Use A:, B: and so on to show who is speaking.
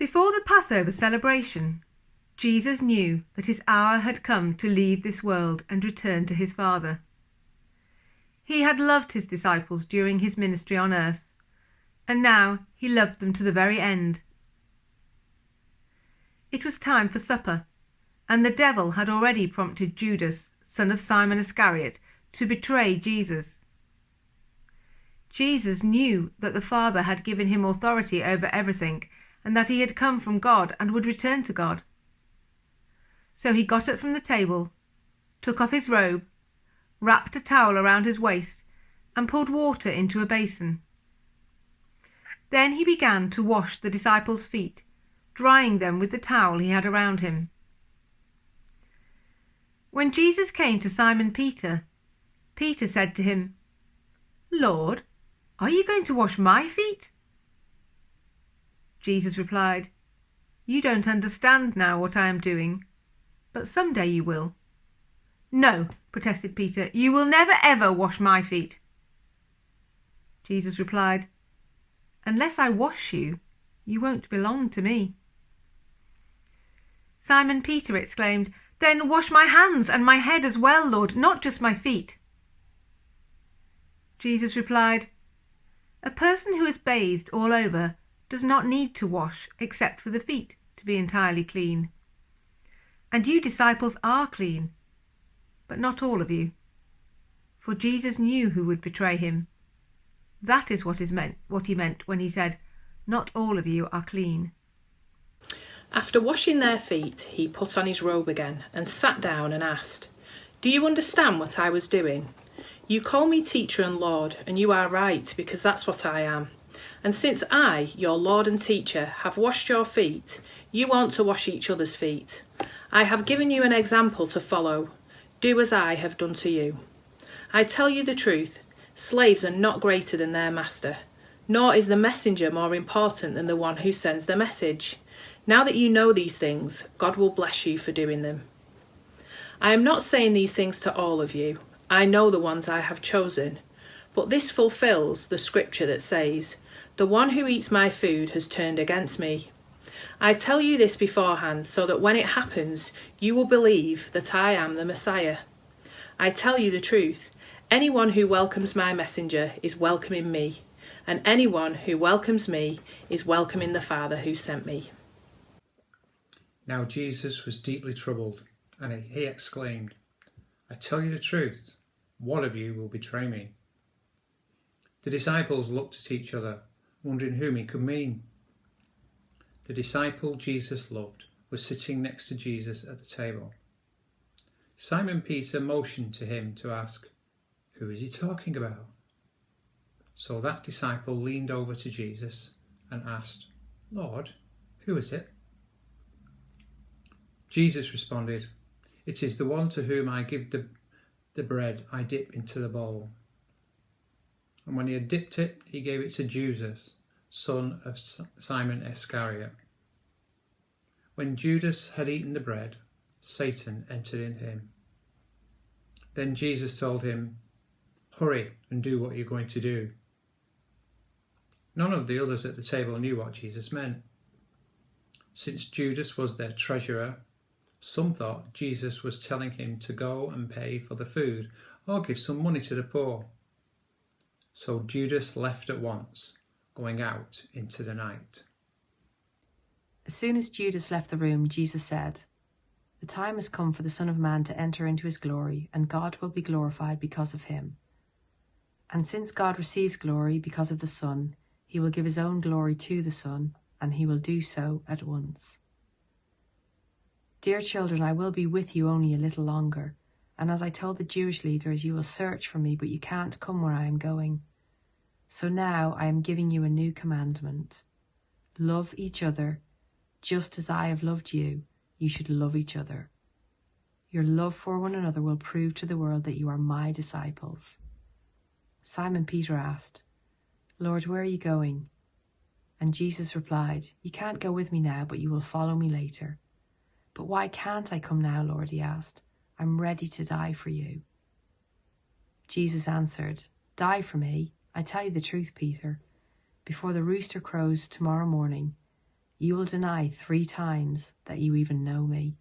A: Before the Passover celebration, Jesus knew that his hour had come to leave this world and return to his Father. He had loved his disciples during his ministry on earth, and now he loved them to the very end. It was time for supper, and the devil had already prompted Judas, son of Simon Iscariot, to betray Jesus. Jesus knew that the Father had given him authority over everything, and that he had come from God and would return to God. So he got up from the table, took off his robe, wrapped a towel around his waist, and poured water into a basin. Then he began to wash the disciples' feet, drying them with the towel he had around him. When Jesus came to Simon Peter, Peter said to him, "Lord, are you going to wash my feet?" Jesus replied, "You don't understand now what I am doing, but someday you will." "No," protested Peter, "you will never ever wash my feet." Jesus replied, "Unless I wash you, you won't belong to me." Simon Peter exclaimed, "Then wash my hands and my head as well, Lord, not just my feet." Jesus replied, "A person who is bathed all over does not need to wash except for the feet to be entirely clean. And you disciples are clean, but not all of you." For Jesus knew who would betray him. That is what he meant when he said, "Not all of you are clean."
B: After washing their feet, he put on his robe again and sat down and asked, "Do you understand what I was doing? You call me teacher and Lord, and you are right, because that's what I am. And since I, your Lord and teacher, have washed your feet, you want to wash each other's feet. I have given you an example to follow. Do as I have done to you. I tell you the truth, slaves are not greater than their master, nor is the messenger more important than the one who sends the message. Now that you know these things, God will bless you for doing them. I am not saying these things to all of you. I know the ones I have chosen. But this fulfills the scripture that says, 'The one who eats my food has turned against me.' I tell you this beforehand so that when it happens, you will believe that I am the Messiah. I tell you the truth. Anyone who welcomes my messenger is welcoming me, and anyone who welcomes me is welcoming the Father who sent me."
C: Now Jesus was deeply troubled, and he exclaimed, "I tell you the truth, one of you will betray me." The disciples looked at each other, wondering whom he could mean. The disciple Jesus loved was sitting next to Jesus at the table. Simon Peter motioned to him to ask, "Who is he talking about?" So that disciple leaned over to Jesus and asked, "Lord, who is it?" Jesus responded, "It is the one to whom I give the bread I dip into the bowl." And when he had dipped it, he gave it to Judas, son of Simon Iscariot. When Judas had eaten the bread, Satan entered in him. Then Jesus told him, "Hurry and do what you're going to do." None of the others at the table knew what Jesus meant. Since Judas was their treasurer, some thought Jesus was telling him to go and pay for the food or give some money to the poor. So Judas left at once, going out into the night.
D: As soon as Judas left the room, Jesus said, "The time has come for the Son of Man to enter into his glory, and God will be glorified because of him. And since God receives glory because of the Son, he will give his own glory to the Son, and he will do so at once. Dear children, I will be with you only a little longer, and as I told the Jewish leaders, you will search for me, but you can't come where I am going. So now I am giving you a new commandment. Love each other. Just as I have loved you, you should love each other. Your love for one another will prove to the world that you are my disciples." Simon Peter asked, "Lord, where are you going?" And Jesus replied, "You can't go with me now, but you will follow me later." "But why can't I come now, Lord?" he asked. "I'm ready to die for you." Jesus answered, "Die for me? I tell you the truth, Peter. Before the rooster crows tomorrow morning, you will deny 3 times that you even know me.